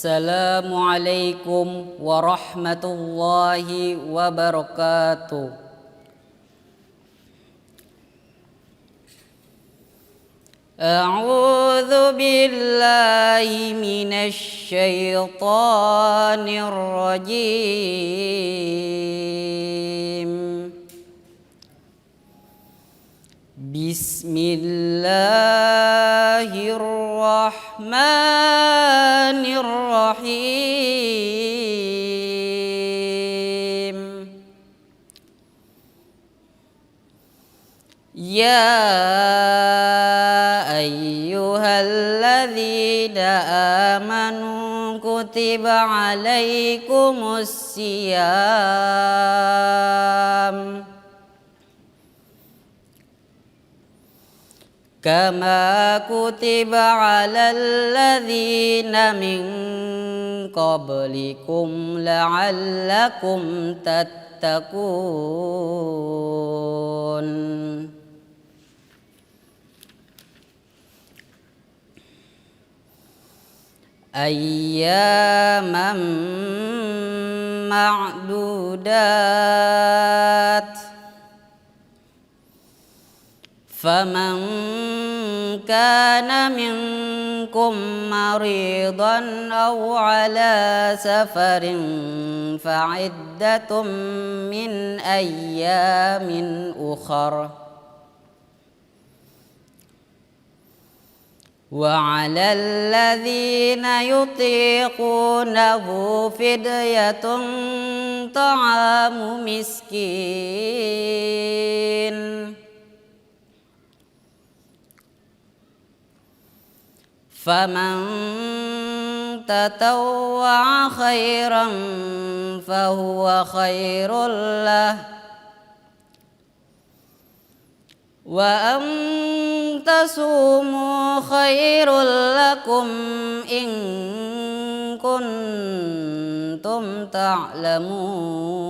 Assalamualaikum warahmatullahi wabarakatuh. A'udzu billahi minasy syaithanir rajim. Bismillahirrahmanirrahim. Ya ayyuhalladzina amanu kutiba alaikumus siyam kama kutiba alal ladzina min qablikum la'allakum tattaqun. Ayyaman ma'dudat. فمن كان منكم مريضا أو على سفر فعدة من أيام أخر وعلى الذين يطيقونه فدية طعام مسكين فمن تطوع خيرا فهو خير له وأن تصوموا خير لكم إن كنتم تعلمون.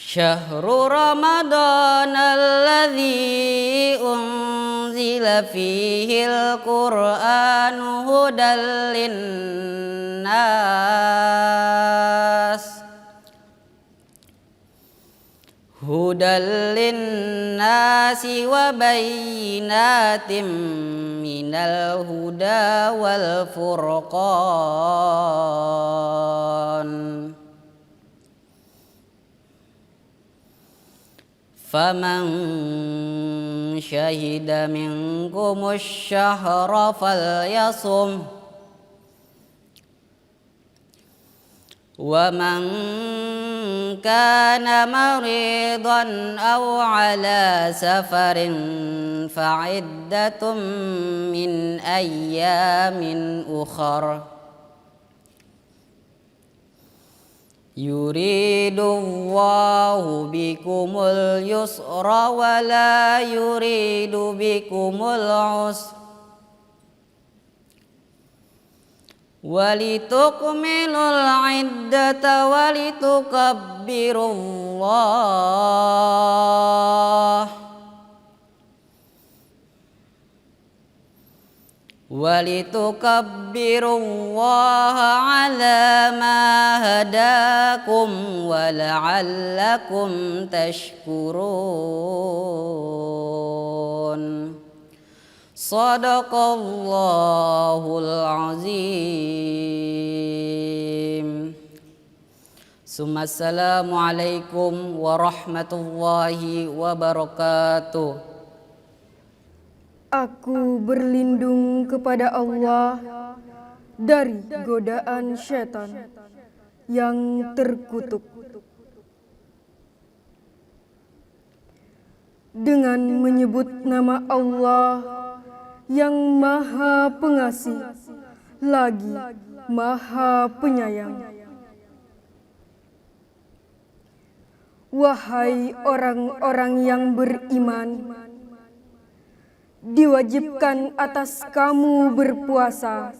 شهر رمضان الذي أنزل فيه القرآن هدى للناس وبينات من الهدى والفرقان فمن شهد منكم الشهر فليصم ومن كان مريضا أو على سفر فعدة من أيام أخر يريد الله بكم اليسر ولا يريد بكم العسر ولتكملوا العدة ولتكبروا الله على ما هداكم ولعلكم تشكرون. Sadaqallahul azim. Assalamualaikum warahmatullahi wabarakatuh. Aku berlindung kepada Allah dari godaan syaitan yang terkutuk. Dengan menyebut nama Allah yang Maha Pengasih lagi Maha Penyayang. Wahai orang-orang yang beriman, diwajibkan atas kamu berpuasa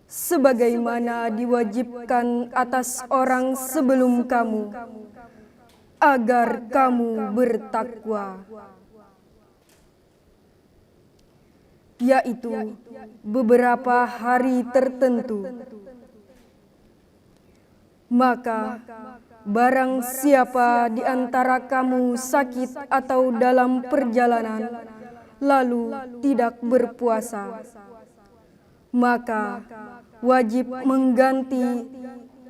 sebagaimana diwajibkan atas orang sebelum kamu, agar kamu bertakwa. yaitu beberapa hari tertentu. Maka barang siapa di antara kamu sakit atau dalam perjalanan, lalu tidak berpuasa, maka wajib mengganti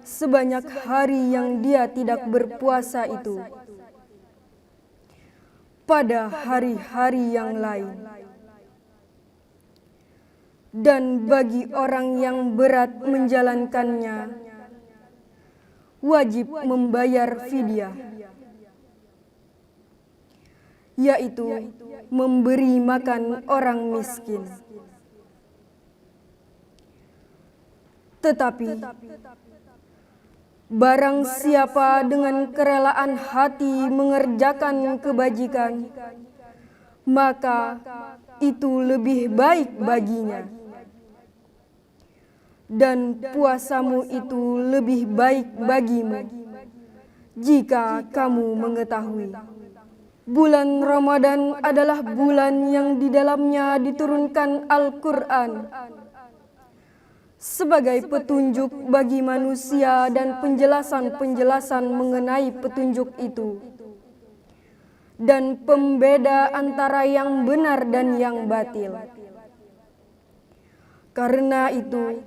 sebanyak hari yang dia tidak berpuasa itu pada hari-hari yang lain. Dan bagi orang yang berat menjalankannya, wajib membayar fidyah, yaitu memberi makan orang miskin. Tetapi barang siapa dengan kerelaan hati mengerjakan kebajikan, maka itu lebih baik baginya. Dan puasamu itu lebih baik bagimu, jika kamu mengetahui. Bulan Ramadan adalah bulan yang di dalamnya diturunkan Al-Quran sebagai petunjuk bagi manusia dan penjelasan-penjelasan mengenai petunjuk itu, dan pembeda antara yang benar dan yang batil. Karena itu,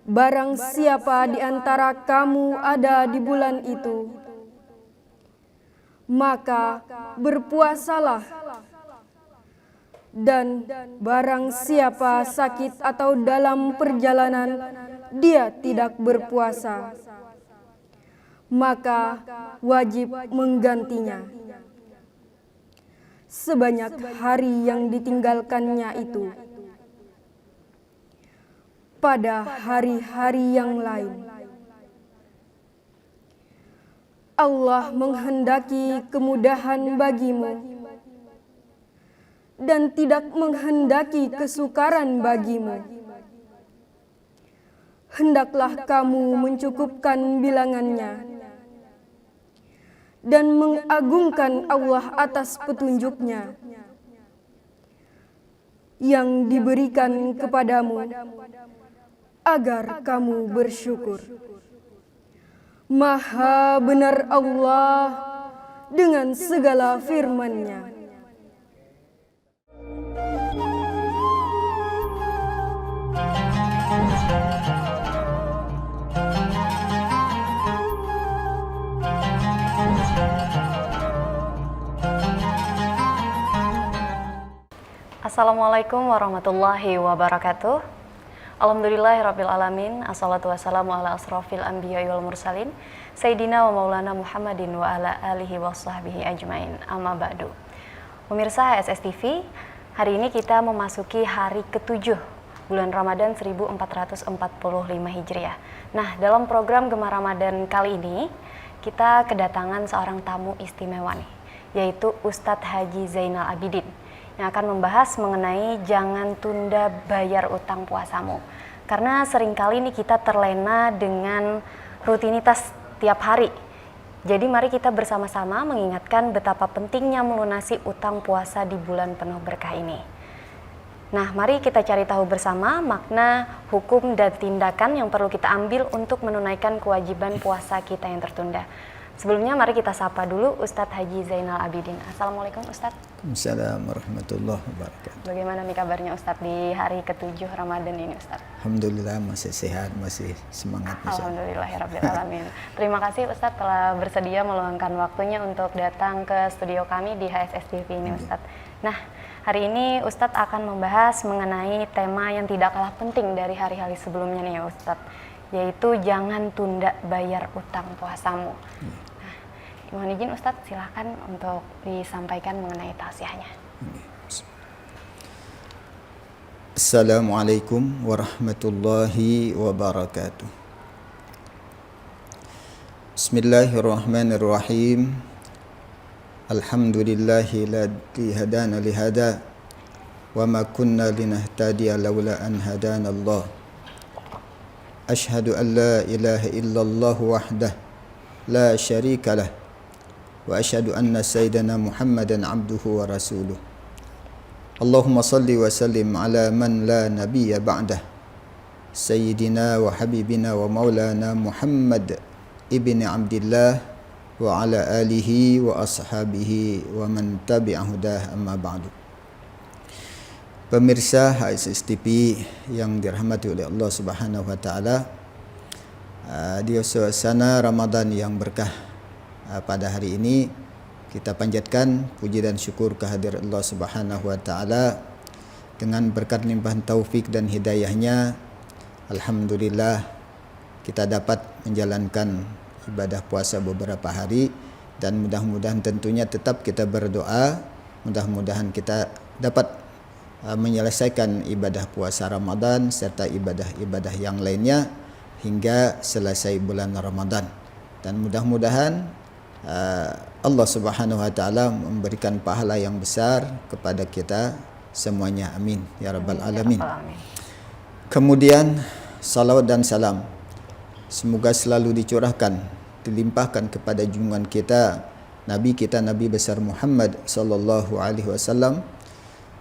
barang siapa di antara kamu ada di bulan itu, maka berpuasalah. Dan barang siapa sakit atau dalam perjalanan dia tidak berpuasa, maka wajib menggantinya sebanyak hari yang ditinggalkannya itu pada hari-hari yang lain. Allah menghendaki kemudahan bagimu dan tidak menghendaki kesukaran bagimu. Hendaklah kamu mencukupkan bilangannya dan mengagungkan Allah atas petunjuknya yang diberikan kepadamu, agar kamu bersyukur. Maha benar Allah dengan segala firman-Nya. Assalamualaikum warahmatullahi wabarakatuh. Alhamdulillahirrabbilalamin. Assalatu wassalamu ala asrafil anbiya wal mursalin Sayyidina wa maulana Muhammadin wa ala alihi wa sahbihi ajmain. Amma ba'du. Pemirsa HSS TV, hari ini kita memasuki hari ke-7 bulan Ramadan 1445 Hijriah. Nah, dalam program Gemar Ramadan kali ini kita kedatangan seorang tamu istimewa nih, yaitu Ustadz Haji Zainal Abidin, yang akan membahas mengenai jangan tunda bayar utang puasamu. Karena seringkali nih kita terlena dengan rutinitas tiap hari. Jadi mari kita bersama-sama mengingatkan betapa pentingnya melunasi utang puasa di bulan penuh berkah ini. Nah, mari kita cari tahu bersama makna, hukum, dan tindakan yang perlu kita ambil untuk menunaikan kewajiban puasa kita yang tertunda. Sebelumnya mari kita sapa dulu Ustadz Haji Zainal Abidin. Assalamualaikum Ustadz. Assalamualaikum warahmatullahi wabarakatuh. Bagaimana nih kabarnya Ustadz di hari ke-7 Ramadan ini Ustadz? Alhamdulillah masih sehat, masih semangat. Alhamdulillahirrabbilalamin. Terima kasih Ustadz telah bersedia meluangkan waktunya untuk datang ke studio kami di HSS TV ini Ustadz. Nah, hari ini Ustadz akan membahas mengenai tema yang tidak kalah penting dari hari-hari sebelumnya nih ya Ustadz, yaitu jangan tunda bayar utang puasamu. Mohon izin Ustadz, silakan untuk disampaikan mengenai tausiahnya. Assalamualaikum warahmatullahi wabarakatuh. Bismillahirrahmanirrahim. Alhamdulillahi ladzi hadana lihada wa ma kunna linahtadiya laula an hadana Allah. Ashhadu an la ilaha illallah wahdah la syarika lah wa asyhadu anna sayyidana Muhammadan abduhu wa rasuluh. Allahumma salli wa sallim ala man la nabiyya ba'dah, Sayyidina wa habibina wa maulana Muhammad ibni Abdillah wa ala alihi wa ashabihi wa man tabi'ahudah, amma ba'du. Pemirsa HSS TV yang dirahmati oleh Allah Subhanahu wa taala, di suasana Ramadan yang berkah pada hari ini kita panjatkan puji dan syukur kehadirat Allah Subhanahu wa taala. Dengan berkat limpahan taufik dan hidayahnya, alhamdulillah kita dapat menjalankan ibadah puasa beberapa hari, dan mudah-mudahan tentunya tetap kita berdoa, mudah-mudahan kita dapat menyelesaikan ibadah puasa Ramadan serta ibadah-ibadah yang lainnya hingga selesai bulan Ramadan. Dan mudah-mudahan Allah Subhanahu wa taala memberikan pahala yang besar kepada kita semuanya, amin ya rabbal alamin. Kemudian salawat dan salam semoga selalu dicurahkan, dilimpahkan kepada junjungan kita, Nabi besar Muhammad sallallahu alaihi wasallam.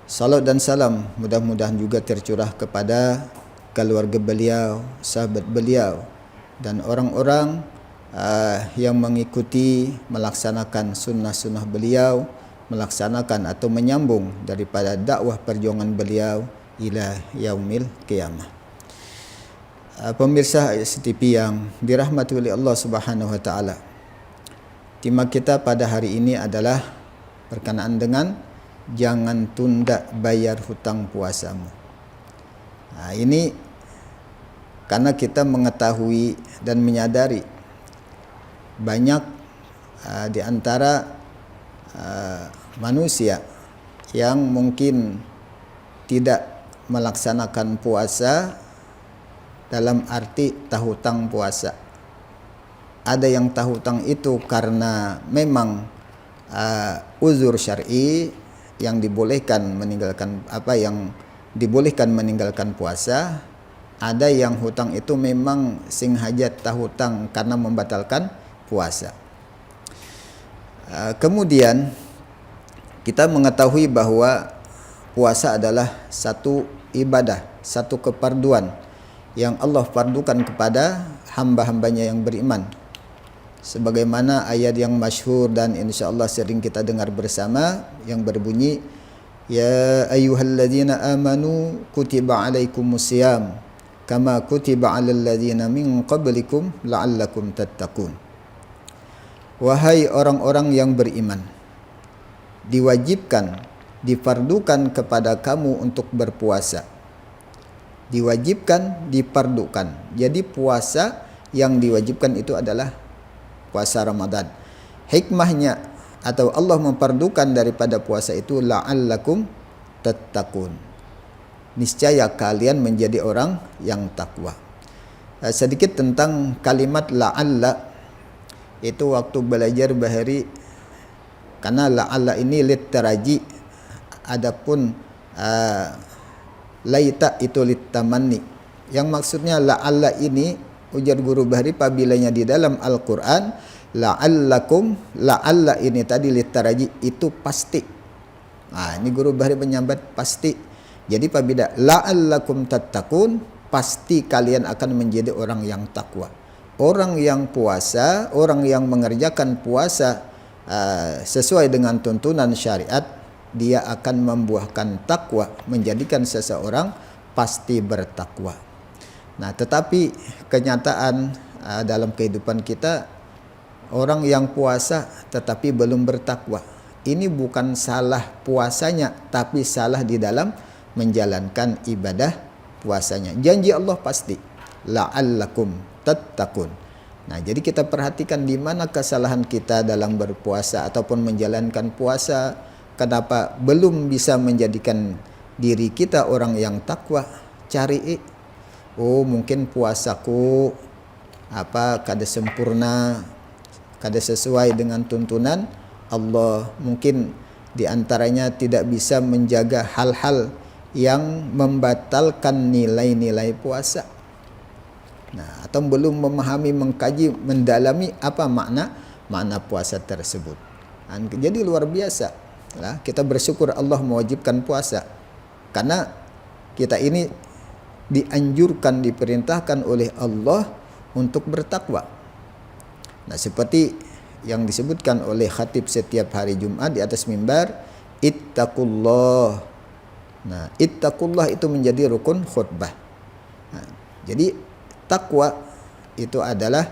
Salawat dan salam mudah-mudahan juga tercurah kepada keluarga beliau, sahabat beliau, dan orang-orang yang mengikuti melaksanakan sunnah-sunnah beliau, melaksanakan atau menyambung daripada dakwah perjuangan beliau ila yaumil qiyamah. Pemirsa STV yang dirahmati oleh Allah Subhanahu wa taala, tema kita pada hari ini adalah berkenaan dengan jangan tunda bayar hutang puasamu. Ini karena kita mengetahui dan menyadari banyak di antara manusia yang mungkin tidak melaksanakan puasa dalam arti tahu hutang puasa. Ada yang tahu hutang itu karena memang uzur syar'i yang dibolehkan meninggalkan puasa. Ada yang hutang itu memang sing hajat tahu hutang karena membatalkan puasa. Kemudian kita mengetahui bahwa puasa adalah satu ibadah, satu keparduan yang Allah fardukan kepada hamba-hambanya yang beriman. Sebagaimana ayat yang masyhur dan insyaallah sering kita dengar bersama yang berbunyi, ya ayyuhalladzina amanu kutiba alaikumusiyam kama kutiba alal ladzina min qablikum la'allakum tattaqun. Wahai orang-orang yang beriman, diwajibkan, difardukan kepada kamu untuk berpuasa. Diwajibkan, difardukan. Jadi puasa yang diwajibkan itu adalah puasa Ramadan. Hikmahnya atau Allah memfardukan daripada puasa itu la'allakum tattaqun. Niscaya kalian menjadi orang yang takwa. Sedikit tentang kalimat la'alla. Itu waktu belajar bahari, karena la'alla ini littaraji, adapun laita itu littamanni. Yang maksudnya la'alla ini, ujar guru bahari, pabilanya di dalam Al-Quran la'allakum, la'alla ini tadi littaraji itu pasti. Ini guru bahari menyambat pasti. Jadi pabila la'allakum tattaqun, pasti kalian akan menjadi orang yang takwa. Orang yang puasa, orang yang mengerjakan puasa sesuai dengan tuntunan syariat, dia akan membuahkan takwa, menjadikan seseorang pasti bertakwa. Nah, tetapi kenyataan dalam kehidupan kita, orang yang puasa tetapi belum bertakwa. Ini bukan salah puasanya, tapi salah di dalam menjalankan ibadah puasanya. Janji Allah pasti, la'allakum tattaqun. Nah, jadi kita perhatikan di mana kesalahan kita dalam berpuasa ataupun menjalankan puasa. Kenapa belum bisa menjadikan diri kita orang yang takwa? Cari, mungkin puasaku kada sempurna, kada sesuai dengan tuntunan Allah. Mungkin di antaranya tidak bisa menjaga hal-hal yang membatalkan nilai-nilai puasa. Nah, atau belum memahami, mengkaji, mendalami apa makna puasa tersebut. Jadi luar biasa. lah. Kita bersyukur Allah mewajibkan puasa karena kita ini dianjurkan, diperintahkan oleh Allah untuk bertakwa. Nah, seperti yang disebutkan oleh khatib setiap hari Jumat di atas mimbar, ittaqullah. Nah, ittaqullah itu menjadi rukun khutbah. Nah, jadi takwa itu adalah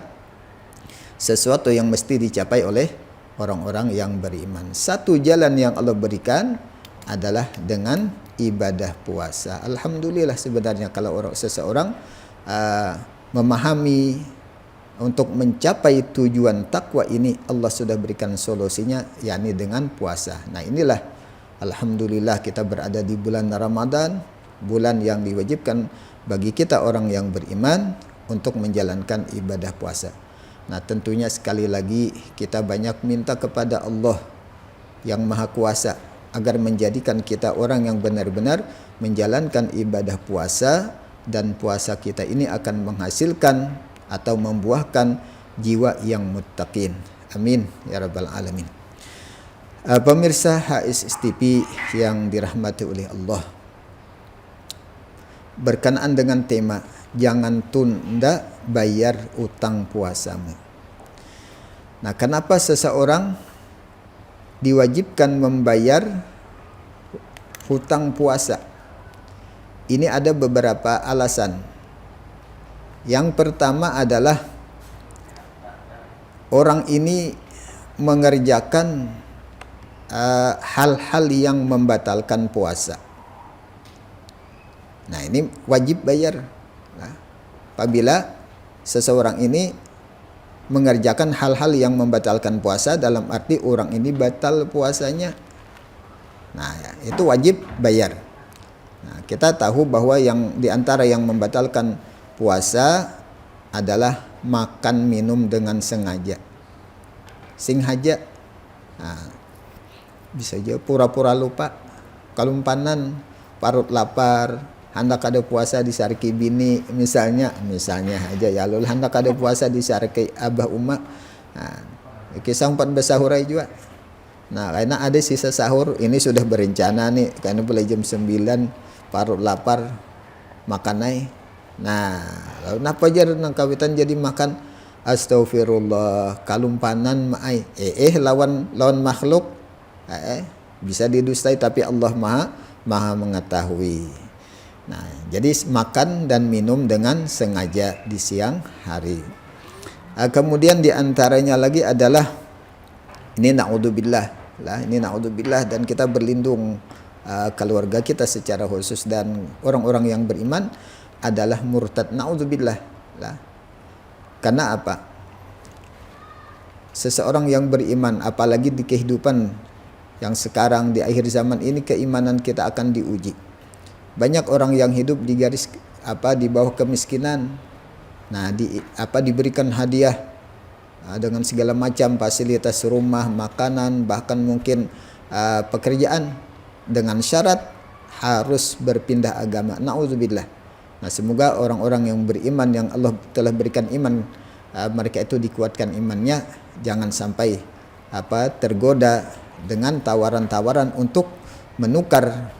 sesuatu yang mesti dicapai oleh orang-orang yang beriman. Satu jalan yang Allah berikan adalah dengan ibadah puasa. Alhamdulillah sebenarnya kalau seseorang memahami untuk mencapai tujuan takwa ini, Allah sudah berikan solusinya, yakni dengan puasa. Nah, inilah alhamdulillah kita berada di bulan Ramadan, bulan yang diwajibkan bagi kita orang yang beriman untuk menjalankan ibadah puasa. Nah, tentunya sekali lagi kita banyak minta kepada Allah yang Maha Kuasa agar menjadikan kita orang yang benar-benar menjalankan ibadah puasa, dan puasa kita ini akan menghasilkan atau membuahkan jiwa yang muttaqin. Amin ya rabbal alamin. Pemirsa HSSTV yang dirahmati oleh Allah, berkenaan dengan tema jangan tunda bayar utang puasamu. Nah, kenapa seseorang diwajibkan membayar hutang puasa? Ini ada beberapa alasan. Yang pertama adalah orang ini mengerjakan hal-hal yang membatalkan puasa. Nah, ini wajib bayar. Nah, apabila seseorang ini mengerjakan hal-hal yang membatalkan puasa, dalam arti orang ini batal puasanya, nah itu wajib bayar. Nah, kita tahu bahwa yang diantara yang membatalkan puasa adalah makan minum dengan sengaja. Sengaja. Nah, bisa aja pura-pura lupa, kalumpanan, parut lapar, hendak ada puasa di sarki bini misalnya aja ya lul hendak ada puasa di sarki abah umak. Nah, kisah 14 sahurai juga. Nah, karena ada sisa sahur, ini sudah berencana nih karena mulai jam 9 parut lapar makan naik. Nah, lalu napa jar nang kawitan jadi makan astagfirullah kalumpanan maai lawan makhluk bisa didustai, tapi Allah maha mengetahui. Nah, jadi makan dan minum dengan sengaja di siang hari. Kemudian diantaranya lagi adalah ini na'udzubillah lah, ini na'udzubillah, dan kita berlindung keluarga kita secara khusus dan orang-orang yang beriman adalah murtad, na'udzubillah lah. Karena apa? Seseorang yang beriman, apalagi di kehidupan yang sekarang di akhir zaman ini, keimanan kita akan diuji. Banyak orang yang hidup di garis di bawah kemiskinan. Nah, diberikan hadiah dengan segala macam fasilitas rumah, makanan, bahkan mungkin pekerjaan, dengan syarat harus berpindah agama. Nauzubillah. Nah, semoga orang-orang yang beriman, yang Allah telah berikan iman, mereka itu dikuatkan imannya, jangan sampai tergoda dengan tawaran-tawaran untuk menukar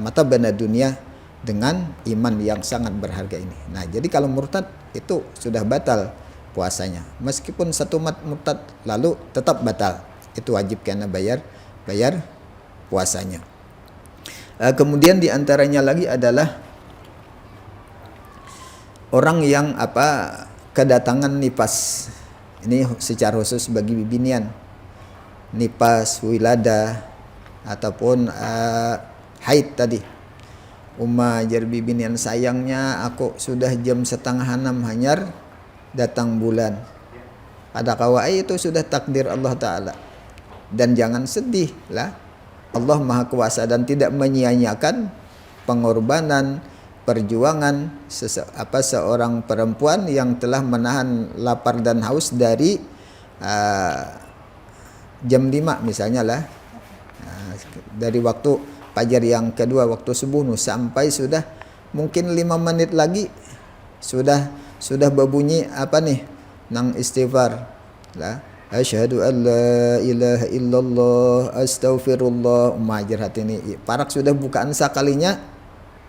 mata benda dunia dengan iman yang sangat berharga ini. Nah, jadi kalau murtad itu sudah batal puasanya. Meskipun satu umat murtad lalu tetap batal. Itu wajib karena bayar puasanya. Kemudian diantaranya lagi adalah orang yang kedatangan nipas. Ini secara khusus bagi bibinian. Nipas, wilada, ataupun haid tadi. Jar bibinian, sayangnya aku sudah jam 5:30 hanyar datang bulan. Pada kawai itu sudah takdir Allah Ta'ala. Dan jangan sedih lah. Allah Maha Kuasa dan tidak menyia-nyiakan pengorbanan, perjuangan seorang perempuan yang telah menahan lapar dan haus dari jam 5 misalnya lah. Dari waktu fajar yang kedua, waktu subuh sampai sudah mungkin 5 menit lagi sudah berbunyi nang istighfar lah. Asyhadu an la ilaha illallah astaghfirullah majer hati ini parak sudah bukaan sakalinya.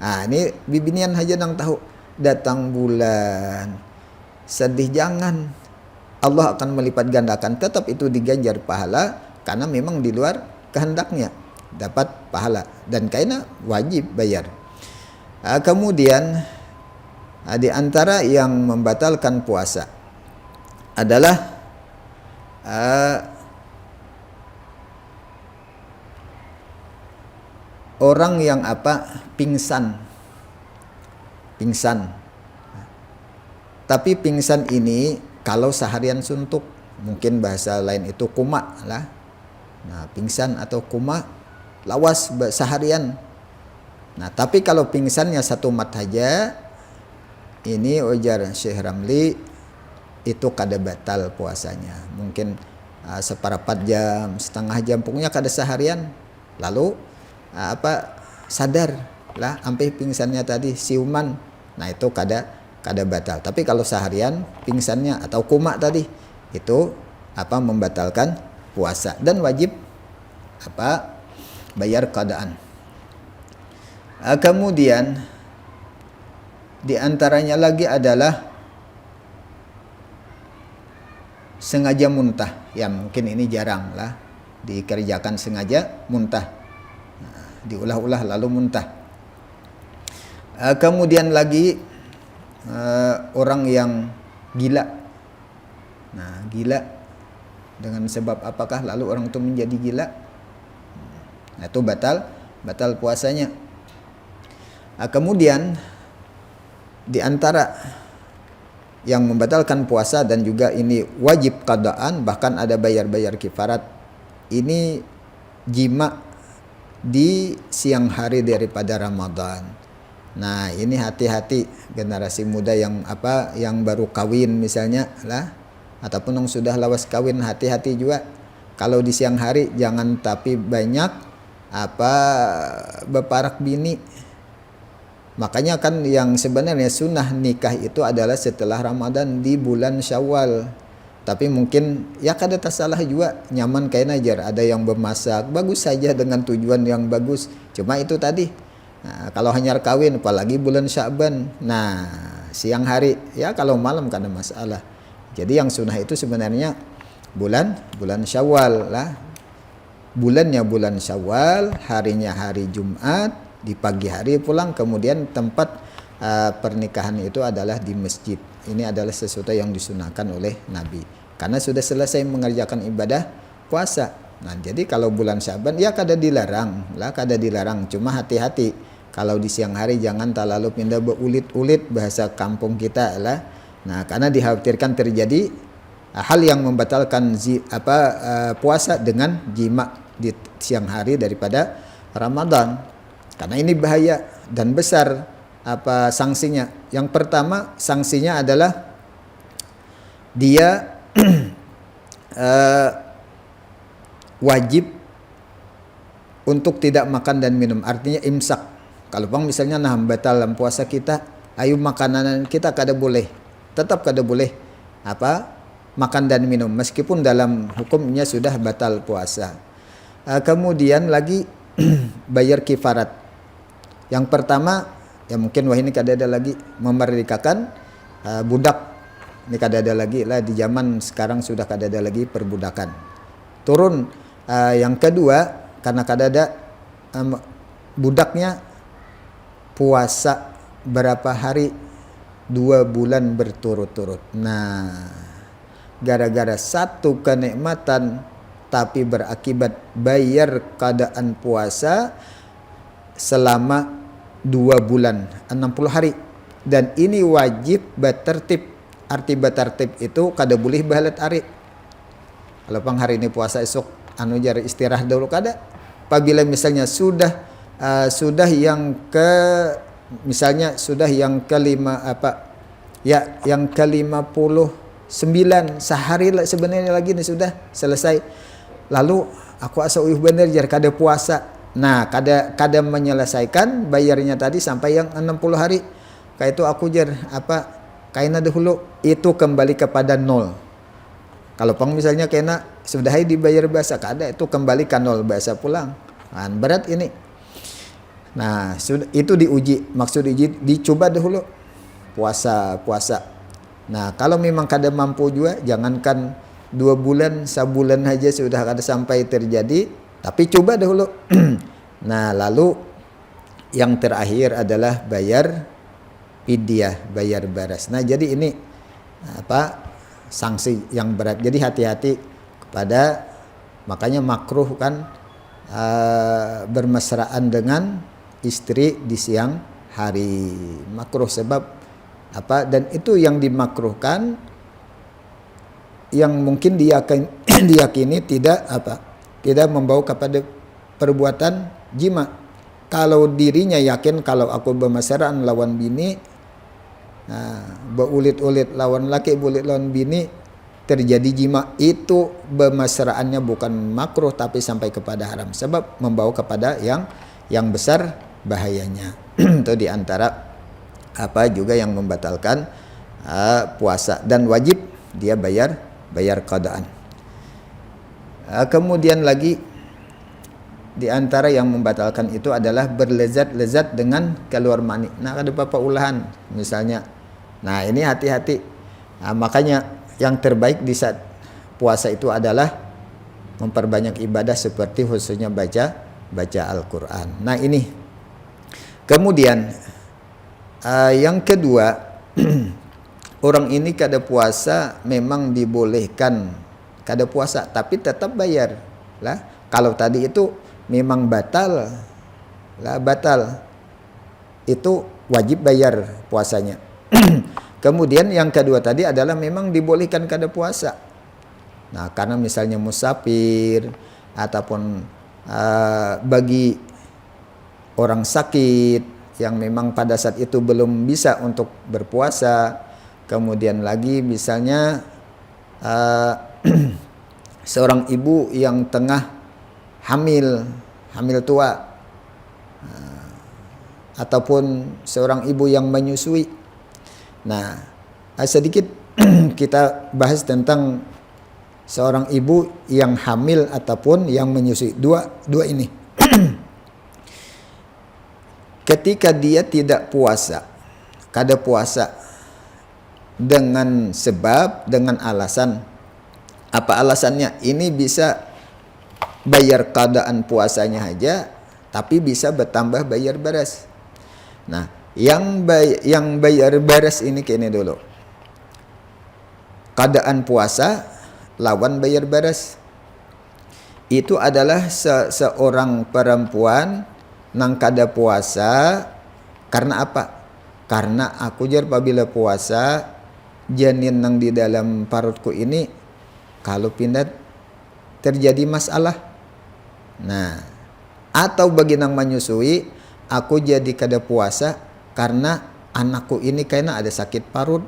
Ini bibinian aja nang tahu datang bulan sedih jangan, Allah akan melipat gandakan, tetap itu diganjar pahala karena memang di luar kehendaknya dapat pahala dan karena wajib bayar. Kemudian di antara yang membatalkan puasa adalah orang yang pingsan. Tapi pingsan ini kalau seharian suntuk, mungkin bahasa lain itu koma lah. Nah, pingsan atau koma lawas seharian. Nah, tapi kalau pingsannya satu mat saja, ini ujar Syekh Ramli itu kada batal puasanya. Mungkin seperempat jam, setengah jam, pokoknya kada seharian. Lalu sadar lah sampai pingsannya tadi siuman. Nah, itu kada batal. Tapi kalau seharian pingsannya atau koma tadi itu membatalkan puasa dan wajib bayar qadaan. Kemudian di antaranya lagi adalah sengaja muntah. Ya mungkin ini jarang lah dikerjakan, sengaja muntah. Diulah-ulah lalu muntah. Kemudian lagi orang yang gila. Nah, gila dengan sebab apakah lalu orang itu menjadi gila? Nah, itu batal puasanya. Kemudian di antara yang membatalkan puasa dan juga ini wajib qadaan, bahkan ada bayar kifarat, ini jima di siang hari daripada Ramadan. Nah, ini hati-hati generasi muda yang baru kawin misalnya lah, ataupun yang sudah lawas kawin, hati-hati juga kalau di siang hari jangan tapi banyak beparak bini. Makanya kan yang sebenarnya sunnah nikah itu adalah setelah Ramadan di bulan Syawal. Tapi mungkin ya kada salah juga, nyaman kayak najar, ada yang bermasak bagus saja dengan tujuan yang bagus. Cuma itu tadi. Nah, kalau hanya kawin apalagi bulan Sya'ban. Nah, siang hari ya kalau malam kan ada masalah. Jadi yang sunnah itu sebenarnya bulan Syawal lah. Bulannya bulan Syawal, harinya hari Jumat, di pagi hari pulang, kemudian tempat pernikahan itu adalah di masjid. Ini adalah sesuatu yang disunahkan oleh Nabi. Karena sudah selesai mengerjakan ibadah puasa. Nah, jadi kalau bulan Sya'ban ya kada dilarang lah, kada dilarang. Cuma hati-hati. Kalau di siang hari jangan terlalu pindah berulit-ulit, bahasa kampung kita lah. Nah, karena dikhawatirkan terjadi hal yang membatalkan puasa dengan jima di siang hari daripada Ramadan. Karena ini bahaya dan besar sanksinya. Yang pertama, sanksinya adalah dia wajib untuk tidak makan dan minum, artinya imsak. Kalau misalnya batal dalam puasa kita, ayo makanan kita kada boleh, tetap kada boleh makan dan minum meskipun dalam hukumnya sudah batal puasa. Kemudian lagi bayar kifarat. Yang pertama ya mungkin ini kada ada lagi, memerdekakan budak. Ini kada ada lagi lah, di zaman sekarang sudah kada ada lagi perbudakan. Turun yang kedua, karena kada ada budaknya puasa berapa hari, 2 bulan berturut-turut. Nah, gara-gara satu kenikmatan tapi berakibat bayar keadaan puasa selama 2 bulan 60 hari, dan ini wajib bertertib. Arti bertertib itu kada boleh bahalat hari. Kalau hari ini puasa, esok jar istirahat dulu kada. Apabila misalnya sudah yang misalnya sudah yang yang ke-59 sehari sebenarnya lagi nih sudah selesai. Lalu aku asa uyuh bener jar kada puasa. Nah, kada menyelesaikan bayarnya tadi sampai yang 60 hari. Kayak itu aku jar kaina dahulu itu kembali kepada 0. Kalau pang misalnya kena sudah dibayar bahasa kada itu kembalikan 0 bahasa pulang. Kan berat ini. Nah, itu diuji, maksud dicoba dahulu puasa. Nah, kalau memang kada mampu juga, jangankan 2 bulan, sebulan aja sudah kada sampai terjadi, tapi coba dahulu. Nah, lalu yang terakhir adalah bayar fidyah, bayar baras. Nah, jadi ini sanksi yang berat. Jadi hati-hati kepada, makanya makruh kan bermesraan dengan istri di siang hari, makruh. Sebab dan itu yang dimakruhkan yang mungkin diyakini tidak membawa kepada perbuatan jima. Kalau dirinya yakin kalau aku bermesraan lawan bini, beulit-ulit lawan laki, bulit lawan bini, terjadi jima, itu bermesraannya bukan makruh tapi sampai kepada haram, sebab membawa kepada yang besar bahayanya. Itu diantara juga yang membatalkan puasa, dan wajib dia bayar qadaan. Kemudian lagi diantara yang membatalkan itu adalah berlezat-lezat dengan keluar mani. Nah, ada beberapa ulahan misalnya. Nah, ini hati-hati. Makanya yang terbaik di saat puasa itu adalah memperbanyak ibadah seperti khususnya baca Al-Quran. Nah, ini. Kemudian yang kedua, orang ini kada puasa memang dibolehkan kada puasa tapi tetap bayar lah. Kalau tadi itu memang batal itu wajib bayar puasanya. Kemudian yang kedua tadi adalah memang dibolehkan kada puasa. Nah, karena misalnya musafir ataupun bagi orang sakit yang memang pada saat itu belum bisa untuk berpuasa. Kemudian lagi misalnya seorang ibu yang tengah hamil tua, ataupun seorang ibu yang menyusui. Nah, sedikit kita bahas tentang seorang ibu yang hamil ataupun yang menyusui. Dua ini. Ketika dia tidak puasa, kada puasa dengan sebab, dengan alasan, apa alasannya? Ini bisa bayar qadaan puasanya aja, tapi bisa bertambah bayar baras. Nah, yang bayar baras ini kini dulu. Qadaan puasa lawan bayar baras. Itu adalah seorang perempuan nang kada puasa karena apa? Karena aku jar apabila puasa janin nang di dalam parutku ini kalau pindah terjadi masalah. Nah, atau bagi nang menyusui, aku jadi kada puasa karena anakku ini kayaknya ada sakit parut,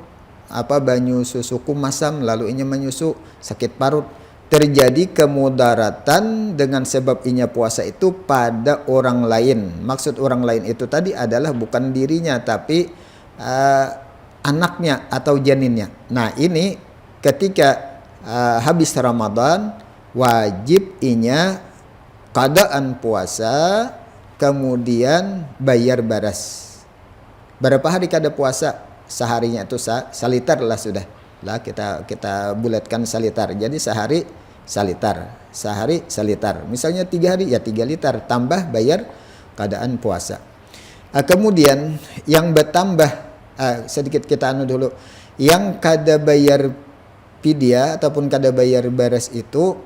banyu susuku masam lalu inya menyusu sakit parut. Terjadi kemudaratan dengan sebab inya puasa itu pada orang lain. Maksud orang lain itu tadi adalah bukan dirinya tapi anaknya atau janinnya. Nah, ini ketika habis Ramadan wajib inya qadaan puasa kemudian bayar baras. Berapa hari kada puasa? Seharinya itu salitar lah sudah. Lah kita bulatkan salitar. Jadi sehari salitar. Misalnya 3 hari ya 3 liter tambah bayar qadaan puasa. Kemudian yang bertambah sedikit kita dulu. Yang kada bayar fidyah ataupun kada bayar baras itu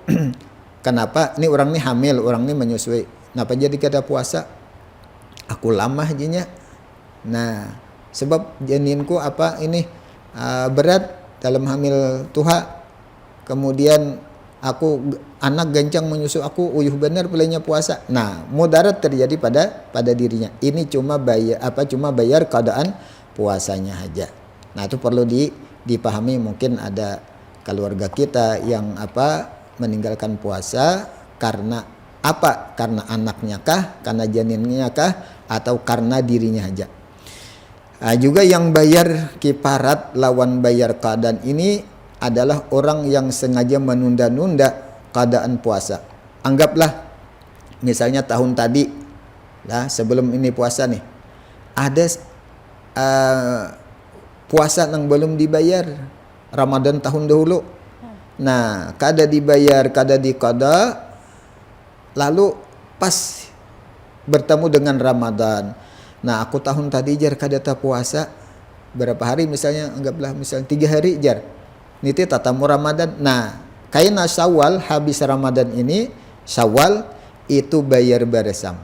kenapa? Ini orang ini hamil, orang ini menyusui. Kenapa jadi kada puasa? Aku lama hajinya. Nah, sebab janinku berat dalam hamil tuha. Kemudian anak gancang menyusu aku, uyuh benar pelenya puasa. Nah, mudarat terjadi pada dirinya. Ini cuma bayar qadaan puasanya aja. Nah, itu perlu dipahami. Mungkin ada keluarga kita yang meninggalkan puasa karena apa? Karena anaknya kah, karena janinnya kah, atau karena dirinya aja. Juga yang bayar kifarat lawan bayar qadaan ini adalah orang yang sengaja menunda-nunda keadaan puasa. Anggaplah misalnya tahun tadi lah, sebelum ini puasa nih, ada puasa yang belum dibayar Ramadan tahun dahulu. Nah, kada dibayar, kada diqada, lalu pas bertemu dengan Ramadan. Nah, aku tahun tadi jar kada ta puasa berapa hari, misalnya anggaplah misalnya 3 hari jar. Niti tatamu Ramadan. Nah, kaina Syawal habis Ramadan ini, Syawal itu bayar beresam.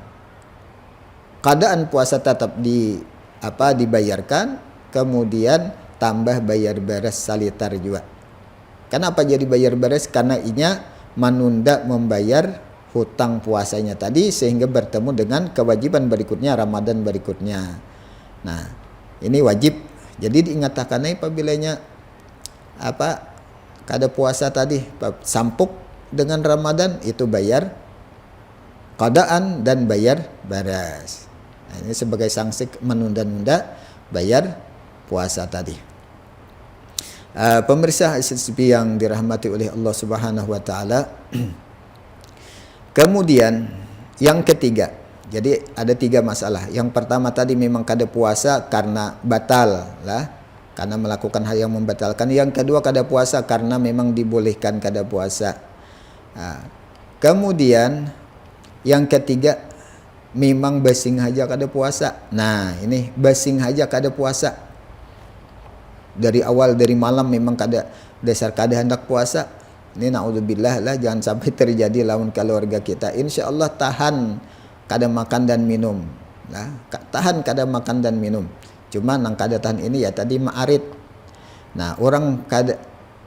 Keadaan puasa tetap dibayarkan, kemudian tambah bayar beres salitar juga. Kenapa jadi bayar beres? Karena inya menunda membayar hutang puasanya tadi sehingga bertemu dengan kewajiban berikutnya, Ramadan berikutnya. Nah, ini wajib. Jadi diingatkan apabila kada puasa tadi sampuk dengan Ramadan, itu bayar qadaan dan bayar beres. Nah, ini sebagai sanksi menunda-nunda bayar puasa tadi. Pemirsa SSB yang dirahmati oleh Allah Subhanahu wa taala. Kemudian yang ketiga, jadi ada 3 masalah. Yang pertama tadi memang kada puasa karena batal lah, karena melakukan hal yang membatalkan. Yang kedua kada puasa karena memang dibolehkan kada puasa. Kemudian yang ketiga memang basing haja kada puasa. Nah, ini basing haja kada puasa. Dari awal dari malam memang kada dasar kada hendak puasa. Ini naudzubillah lah, jangan sampai terjadi lawan keluarga kita. Insya Allah tahan kada makan dan minum lah, tahan kada makan dan minum. Cuma nang kada tahan ini ya tadi ma'arid. Nah, orang kada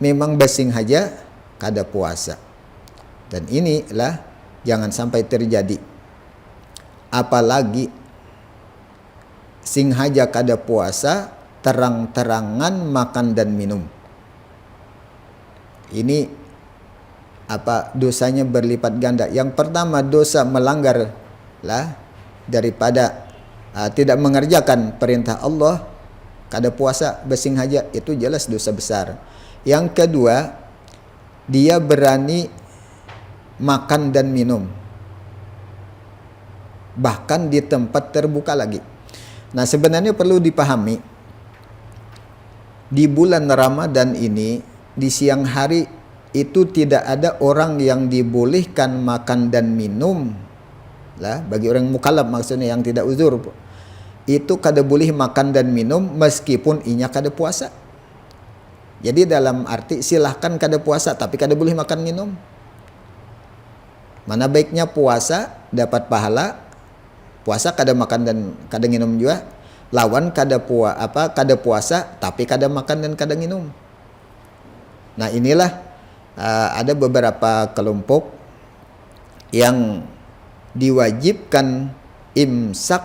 memang basing haja kada puasa. Dan inilah jangan sampai terjadi. Apalagi sing haja kada puasa terang-terangan makan dan minum. Ini dosanya berlipat ganda. Yang pertama dosa melanggar lah daripada tidak mengerjakan perintah Allah, kada puasa basing haja, itu jelas dosa besar. Yang kedua, dia berani makan dan minum bahkan di tempat terbuka lagi. Nah, sebenarnya perlu dipahami di bulan Ramadan ini di siang hari itu tidak ada orang yang dibolehkan makan dan minum lah, bagi orang mukallaf maksudnya yang tidak uzur itu kada boleh makan dan minum meskipun inya kada puasa. Jadi dalam arti silahkan kada puasa tapi kada boleh makan minum. Mana baiknya puasa dapat pahala, puasa kada makan dan kada minum juga, lawan kada puasa tapi kada makan dan kada minum. Nah, inilah ada beberapa kelompok yang diwajibkan imsak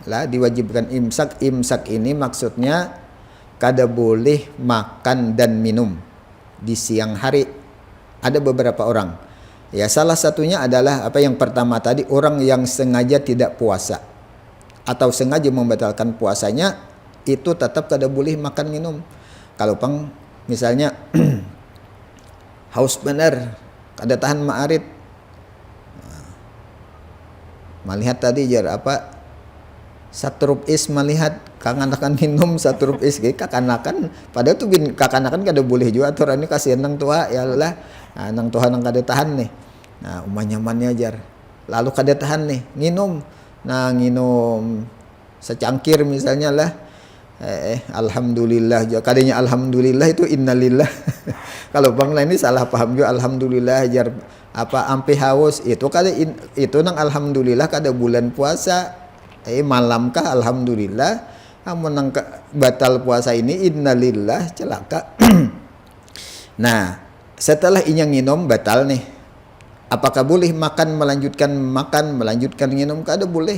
lah, diwajibkan imsak. Imsak ini maksudnya kada boleh makan dan minum di siang hari. Ada beberapa orang. Ya, salah satunya adalah yang pertama tadi, orang yang sengaja tidak puasa atau sengaja membatalkan puasanya itu tetap kada boleh makan minum. Kalau misalnya haus benar, kada tahan ma'arid. Melihat tadi satrup is melihat kakanakan minum satrup is kakanakan, padahal tuh kakanakan kada boleh juga aturan ini kasihan nang tua ya lah. Nah, nang Tuhan nang kada tahan nih. Nah, nyamannya jar. Lalu kada tahan nih, nginum. Nah, nginum secangkir misalnya lah. Alhamdulillah. Kadanya alhamdulillah itu innalillah. Kalau bang lain ini salah paham juga alhamdulillah jar ampe haus itu kada itu nang alhamdulillah kada bulan puasa. Malam kah alhamdulillah. Amun nang batal puasa ini innalillah celaka. Nah, setelah inya nginum batal nih. Apakah boleh melanjutkan nginum? Kada boleh.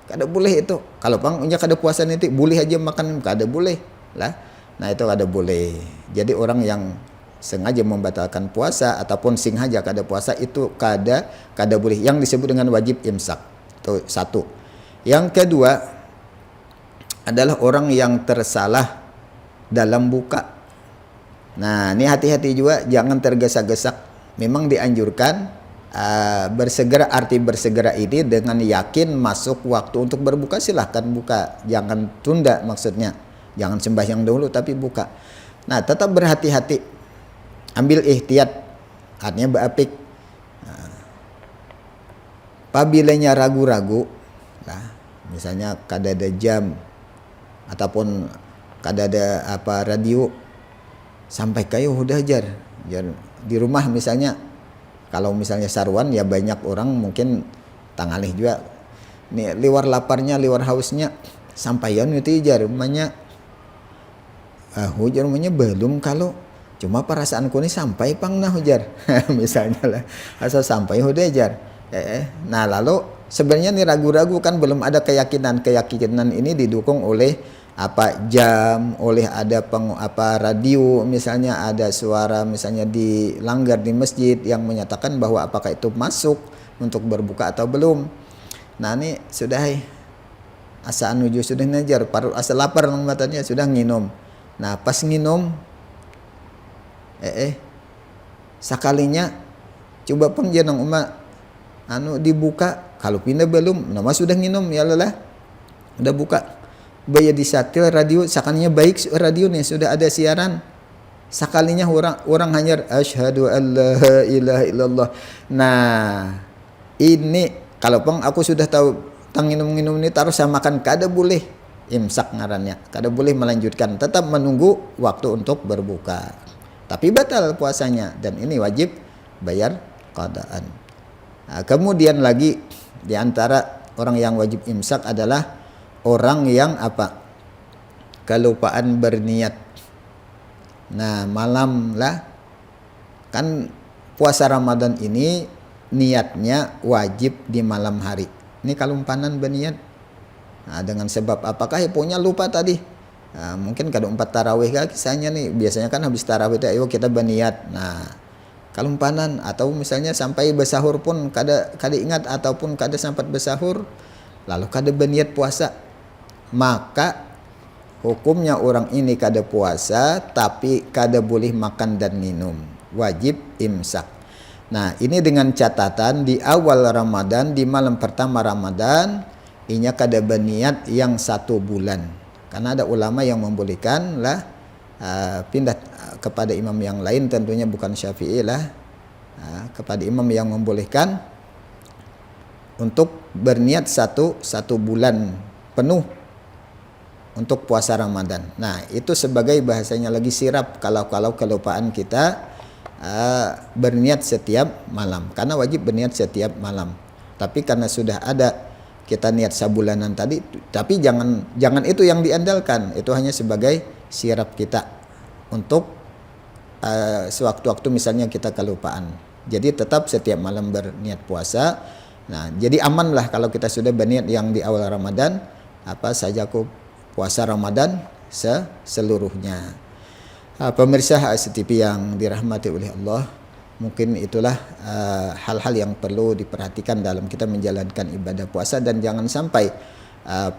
Kada boleh itu. Kalau inya kada puasa nanti boleh aja makan, kada boleh lah. Nah, itu kada boleh. Jadi orang yang sengaja membatalkan puasa ataupun sengaja kada puasa itu kada boleh. Yang disebut dengan wajib imsak. Itu satu. Yang kedua adalah orang yang tersalah dalam buka. Nah, ini hati-hati juga, jangan tergesa-gesa. Memang dianjurkan bersegera, arti bersegera ini dengan yakin masuk waktu untuk berbuka, silahkan buka. Jangan tunda maksudnya. Jangan sembahyang dulu tapi buka. Nah, tetap berhati-hati. Ambil ihtiyat, artinya beapik. Pabilanya ragu-ragu, nah, misalnya kada ada jam ataupun kada ada radio, sampai kayu udah jar di rumah misalnya. Kalau misalnya sarwan ya banyak orang mungkin tangalih juga nih, liwar laparnya, liwar hausnya, sampaian itu jar rumahnya hujar rumahnya belum, kalau cuma perasaanku ini sampai pang nah hujar misalnya lah, asal sampai udah jar. Nah, lalu sebenarnya nih ragu-ragu kan belum ada keyakinan ini didukung oleh jam, oleh ada radio, misalnya ada suara misalnya dilanggar di masjid yang menyatakan bahwa apakah itu masuk untuk berbuka atau belum. Nah, ini sudah asa anuju sudah najar, parut asa lapar nang matanya sudah nginum. Nah, pas nginum sekalinya coba pun jangan umat dibuka, kalau pindah belum, nama sudah nginum ya lelah, udah buka, bayar disatil radio, sekalinya baik radio nih sudah ada siaran, sekalinya orang hanya asyhadu alla ilaha illallah. Nah, ini kalau peng aku sudah tahu tang minum ini taruh samakan, kada boleh imsak ngarannya, kada boleh melanjutkan, tetap menunggu waktu untuk berbuka, tapi batal puasanya dan ini wajib bayar qadaan. Nah, kemudian lagi di antara orang yang wajib imsak adalah orang yang kelupaan berniat. Nah, malam lah kan puasa Ramadan ini niatnya wajib di malam hari. Ini kalumpanan berniat. Nah, dengan sebab apakah ya punya lupa tadi. Nah, mungkin kada 4 tarawih kah kisahnya nih. Biasanya kan habis tarawih itu ayo kita berniat. Nah, kalumpanan atau misalnya sampai bersahur pun kada ingat ataupun kada sempat bersahur, lalu kada berniat puasa, maka hukumnya orang ini kada puasa tapi kada boleh makan dan minum, wajib imsak. Nah, ini dengan catatan di awal Ramadan, di malam pertama Ramadan inya kada berniat yang 1 bulan, karena ada ulama yang membolehkan lah pindah kepada imam yang lain, tentunya bukan Syafi'i lah, kepada imam yang membolehkan untuk berniat satu bulan penuh untuk puasa Ramadan. Nah, itu sebagai bahasanya lagi sirap kalau kelupaan kita berniat setiap malam, karena wajib berniat setiap malam. Tapi karena sudah ada kita niat sabulanan tadi, tapi jangan itu yang diandalkan, itu hanya sebagai sirap kita untuk sewaktu-waktu misalnya kita kelupaan. Jadi tetap setiap malam berniat puasa. Nah, jadi aman lah kalau kita sudah berniat yang di awal Ramadan, saja aku puasa Ramadan seluruhnya. Pemirsa HSTV yang dirahmati oleh Allah, mungkin itulah hal-hal yang perlu diperhatikan dalam kita menjalankan ibadah puasa, dan jangan sampai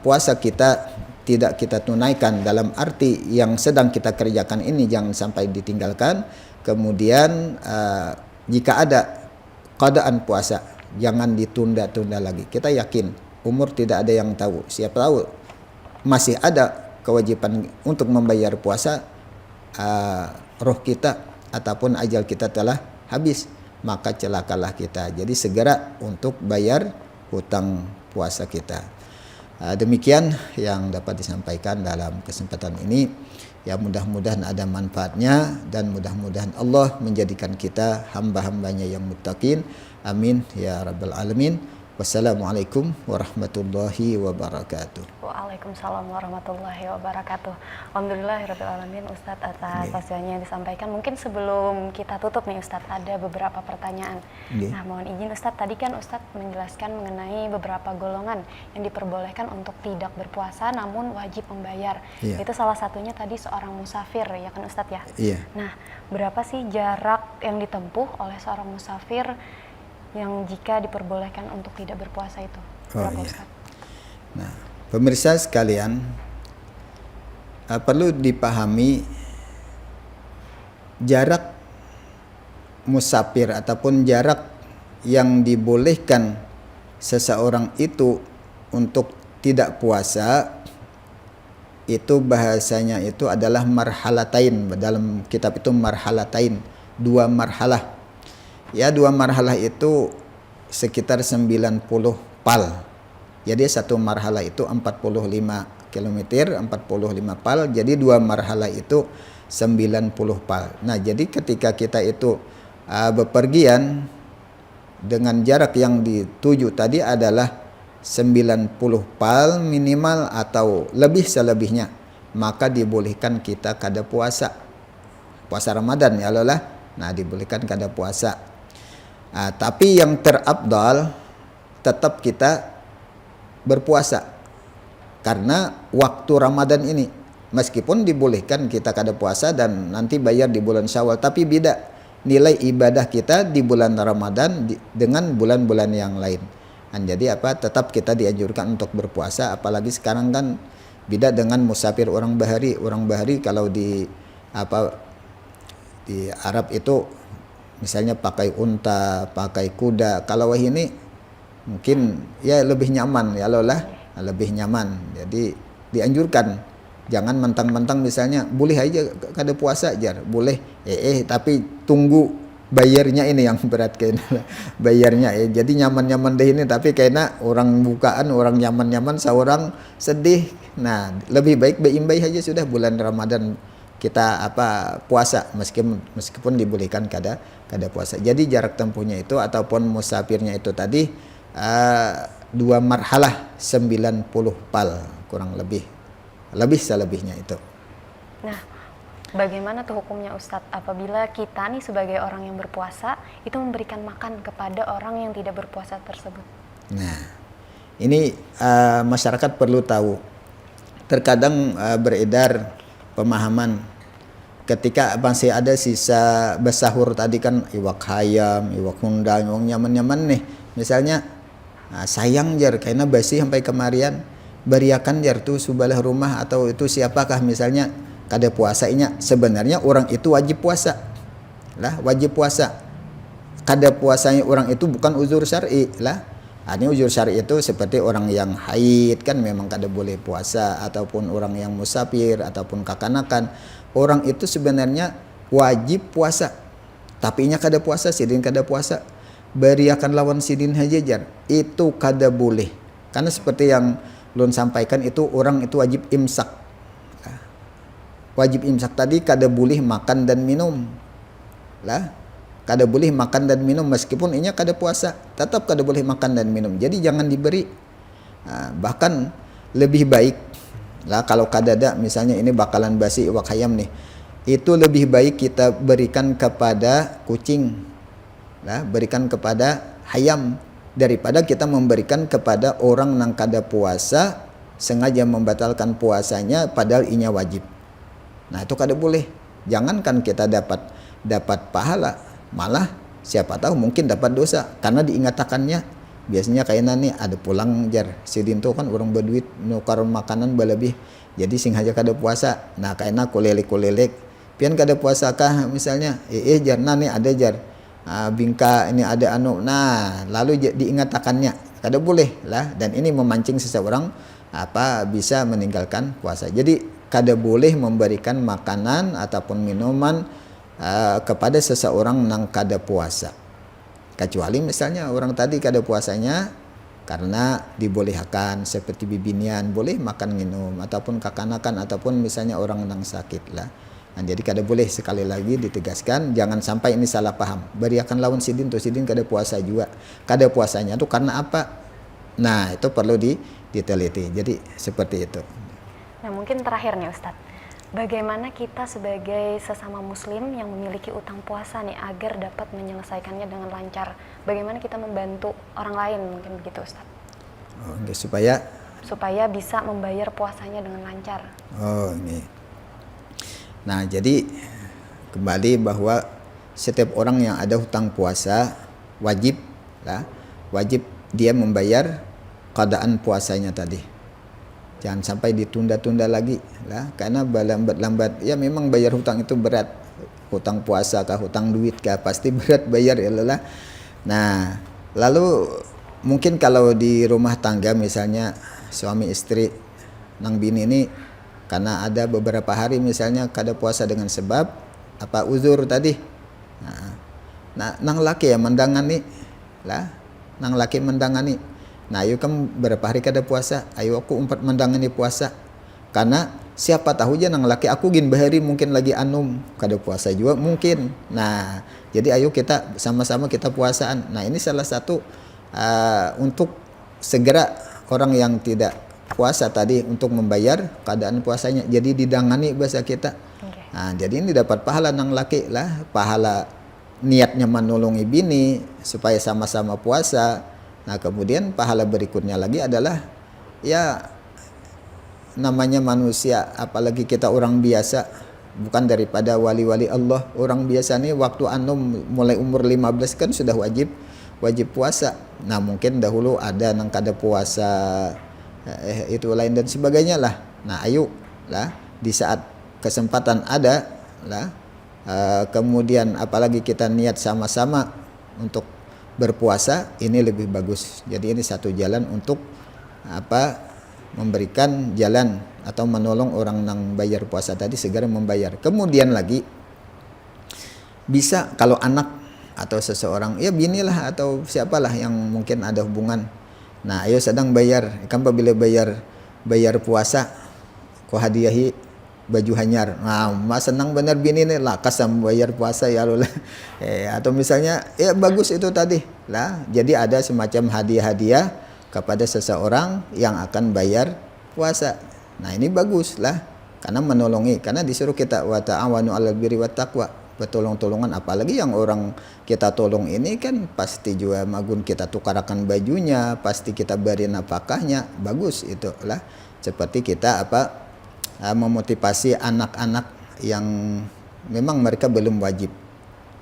puasa kita tidak kita tunaikan dalam arti yang sedang kita kerjakan ini jangan sampai ditinggalkan. Kemudian jika ada qadaan puasa jangan ditunda-tunda lagi. Kita yakin umur tidak ada yang tahu, siapa tahu masih ada kewajiban untuk membayar puasa, roh kita ataupun ajal kita telah habis, maka celakalah kita. Jadi segera untuk bayar hutang puasa kita. Demikian yang dapat disampaikan dalam kesempatan ini. Ya, mudah-mudahan ada manfaatnya dan mudah-mudahan Allah menjadikan kita hamba-hambanya yang muttaqin. Amin ya rabbal alamin. Wassalamualaikum warahmatullahi wabarakatuh. Waalaikumsalam warahmatullahi wabarakatuh. Alhamdulillahirabbil alamin Ustadz atas tausiahnya yang disampaikan. Mungkin sebelum kita tutup nih Ustadz, ada beberapa pertanyaan. Nah, mohon izin Ustadz, tadi kan Ustadz menjelaskan mengenai beberapa golongan yang diperbolehkan untuk tidak berpuasa namun wajib membayar. Itu salah satunya tadi seorang musafir, ya kan Ustadz ya? Nah, berapa sih jarak yang ditempuh oleh seorang musafir yang jika diperbolehkan untuk tidak berpuasa itu? Ustaz? Nah, pemirsa sekalian, perlu dipahami jarak musafir ataupun jarak yang dibolehkan seseorang itu untuk tidak puasa itu bahasanya itu adalah marhalatain. Dalam kitab itu marhalatain, 2 marhalah. Ya, 2 marhalah itu sekitar 90 pal. Jadi satu marhalah itu 45 km, 45 pal. Jadi 2 marhalah itu 90 pal. Nah, jadi ketika kita itu bepergian dengan jarak yang dituju tadi adalah 90 pal minimal atau lebih selebihnya, maka dibolehkan kita kada puasa Ramadan ya Allah. Nah, dibolehkan kada puasa. Tapi yang terabdal tetap kita berpuasa karena waktu Ramadan ini, meskipun dibolehkan kita kada puasa dan nanti bayar di bulan Syawal, tapi beda nilai ibadah kita di bulan Ramadan dengan bulan-bulan yang lain. Dan jadi tetap kita dianjurkan untuk berpuasa, apalagi sekarang kan beda dengan musafir orang bahari. Orang bahari kalau di Arab itu misalnya pakai unta, pakai kuda. Kalau ini mungkin ya lebih nyaman ya Allah, lebih nyaman. Jadi dianjurkan jangan mentang-mentang misalnya boleh aja kada puasa jar, boleh tapi tunggu bayarnya ini yang berat kayaknya bayarnya jadi nyaman-nyaman deh ini, tapi kayaknya orang bukaan orang nyaman-nyaman seorang sedih. Nah, lebih baik beimbay aja sudah bulan Ramadan kita puasa meskipun dibolehkan kada puasa. Jadi jarak tempuhnya itu ataupun musafirnya itu tadi 2 marhalah 90 pal kurang lebih selebihnya itu. Nah, bagaimana tuh hukumnya Ustadz apabila kita nih sebagai orang yang berpuasa itu memberikan makan kepada orang yang tidak berpuasa tersebut? Nah, ini masyarakat perlu tahu. Terkadang beredar pemahaman ketika masih ada sisa besahur tadi kan iwak hayam, iwak hundang, iwak nyaman-nyaman nih. Misalnya sayang jar karena basi sampai kemarian, beriakan jar tuh subalah rumah atau itu siapakah misalnya kada puasanya. Sebenarnya orang itu wajib puasa lah, wajib puasa. Kada puasanya orang itu bukan uzur syar'i lah. Ini uzur syar'i itu seperti orang yang haid kan memang kada boleh puasa, ataupun orang yang musafir ataupun kakanakan. Orang itu sebenarnya wajib puasa, tapi nya kada puasa, sidin kada puasa. Beriakan lawan sidin hajajar itu kada boleh. Karena seperti yang Lun sampaikan itu orang itu wajib imsak. Wajib imsak tadi kada boleh makan dan minum lah, kada boleh makan dan minum meskipun inya kada puasa, tetap kada boleh makan dan minum. Jadi jangan diberi. Bahkan lebih baik lah kalau kada ada misalnya ini bakalan basi iwak hayam nih, itu lebih baik kita berikan kepada kucing lah, berikan kepada hayam daripada kita memberikan kepada orang yang kada puasa sengaja membatalkan puasanya padahal inya wajib. Nah, itu kada boleh. Jangankan kita dapat pahala, malah siapa tahu mungkin dapat dosa karena diingatakannya. Biasanya kayaknya nih ada pulang jar sidin tuh kan orang berduit nukar makanan berlebih, jadi sing aja kada puasa. Nah, kayaknya kulelik pian kada puasa kah misalnya jar nih ada jar bingka ini ada nah lalu diingatakannya, kada boleh lah. Dan ini memancing seseorang bisa meninggalkan puasa. Jadi kada boleh memberikan makanan ataupun minuman kepada seseorang yang kada puasa. Kecuali misalnya orang tadi kada puasanya karena dibolehkan seperti bibinian boleh makan minum, ataupun kakanakan, ataupun misalnya orang yang sakit lah. Nah, jadi kada boleh. Sekali lagi ditegaskan jangan sampai ini salah paham. Beriakan lawan sidin tuh sidin kada puasa juga. Kada puasanya tuh karena apa? Nah, itu perlu diteliti. Jadi seperti itu. Nah, mungkin terakhir nih Ustadz, bagaimana kita sebagai sesama muslim yang memiliki utang puasa nih agar dapat menyelesaikannya dengan lancar? Bagaimana kita membantu orang lain mungkin begitu Ustadz? Supaya bisa membayar puasanya dengan lancar. Ini. Nah, jadi kembali bahwa setiap orang yang ada hutang puasa wajib dia membayar qadaan puasanya tadi. Jangan sampai ditunda-tunda lagi lah, karena lambat ya memang bayar hutang itu berat. hutang puasa kah, hutang duit kah, pasti berat bayar ya lelah. Nah, lalu mungkin kalau di rumah tangga misalnya suami istri nang bini ini karena ada beberapa hari misalnya kada puasa dengan sebab apa uzur tadi. Nah, nang laki ya mendangani lah, nang laki mendangani. Nah, ayo kan berapa hari kada puasa, ayo aku umpat mendangani puasa. Karena siapa tahu aja nang laki aku gin bahari mungkin lagi anum kada puasa juga mungkin. Nah, jadi ayo kita sama-sama kita puasaan. Nah, ini salah satu untuk segera orang yang tidak puasa tadi untuk membayar keadaan puasanya. Jadi didangani bahasa kita. Okay. Nah, jadi ini dapat pahala nang laki lah, pahala niatnya menolongi bini supaya sama-sama puasa. Nah, kemudian pahala berikutnya lagi adalah ya namanya manusia, apalagi kita orang biasa, bukan daripada wali-wali Allah. Orang biasa nih waktu anum mulai umur 15 kan sudah wajib puasa. Nah, mungkin dahulu ada nang kada puasa itu lain dan sebagainya lah. Nah, ayo lah di saat kesempatan ada lah, kemudian apalagi kita niat sama-sama untuk berpuasa, ini lebih bagus. Jadi ini satu jalan untuk memberikan jalan atau menolong orang yang bayar puasa tadi segera membayar. Kemudian lagi bisa kalau anak atau seseorang ya binilah atau siapalah yang mungkin ada hubungan. Nah, ayo sedang bayar, kan apabila bayar puasa ko hadiahi baju hanyar. Nah, mas senang benar bini nih lah kasam bayar puasa ya lo lah. Atau misalnya ya bagus itu tadi lah. Jadi ada semacam hadiah-hadiah kepada seseorang yang akan bayar puasa. Nah, ini bagus lah karena menolongi, karena disuruh kita wa ta'awanu 'alal birri wat taqwa, bertolong-tolongan. Apalagi yang orang kita tolong ini kan pasti juga magun kita tukarakan bajunya, pasti kita beri nafkahnya, bagus itu lah. Seperti kita memotivasi anak-anak yang memang mereka belum wajib.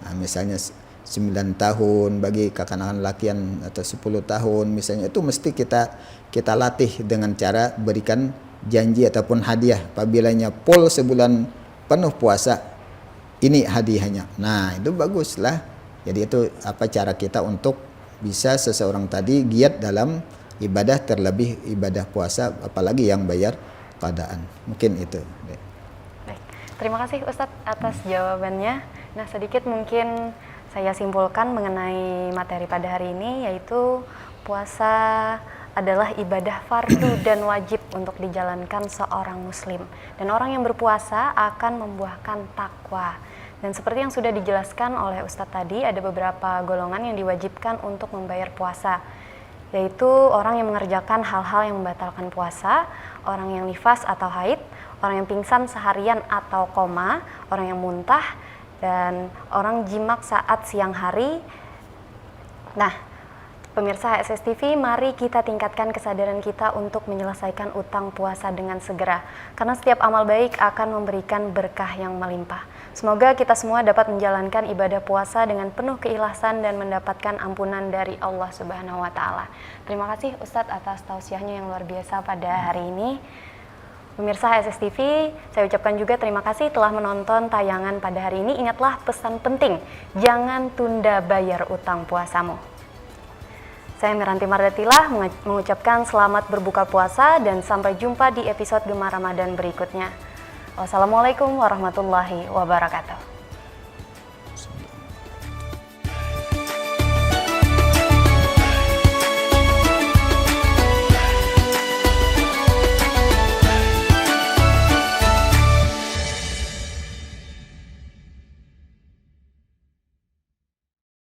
Nah, misalnya 9 tahun bagi kekanak-kanak lakian atau 10 tahun misalnya, itu mesti kita latih dengan cara berikan janji ataupun hadiah. Apabila pol sebulan penuh puasa, ini hadiahnya. Nah, itu bagus lah. Jadi itu cara kita untuk bisa seseorang tadi giat dalam ibadah, terlebih ibadah puasa, apalagi yang bayar keadaan. Mungkin itu. Baik. Terima kasih Ustadz atas jawabannya. Nah, sedikit mungkin saya simpulkan mengenai materi pada hari ini, yaitu puasa adalah ibadah fardu dan wajib untuk dijalankan seorang muslim. Dan orang yang berpuasa akan membuahkan takwa. Dan seperti yang sudah dijelaskan oleh Ustadz tadi, ada beberapa golongan yang diwajibkan untuk membayar puasa, yaitu orang yang mengerjakan hal-hal yang membatalkan puasa, orang yang nifas atau haid, orang yang pingsan seharian atau koma, orang yang muntah, dan orang jimak saat siang hari. Nah, pemirsa HSS TV, mari kita tingkatkan kesadaran kita untuk menyelesaikan utang puasa dengan segera, karena setiap amal baik akan memberikan berkah yang melimpah. Semoga kita semua dapat menjalankan ibadah puasa dengan penuh keikhlasan dan mendapatkan ampunan dari Allah Subhanahu wa Ta'ala. Terima kasih Ustadz atas tausiahnya yang luar biasa pada hari ini. Pemirsa HSS TV, saya ucapkan juga terima kasih telah menonton tayangan pada hari ini. Ingatlah pesan penting, jangan tunda bayar utang puasamu. Saya Miranti Mardatilah mengucapkan selamat berbuka puasa dan sampai jumpa di episode Gema Ramadan berikutnya. Wassalamualaikum warahmatullahi wabarakatuh.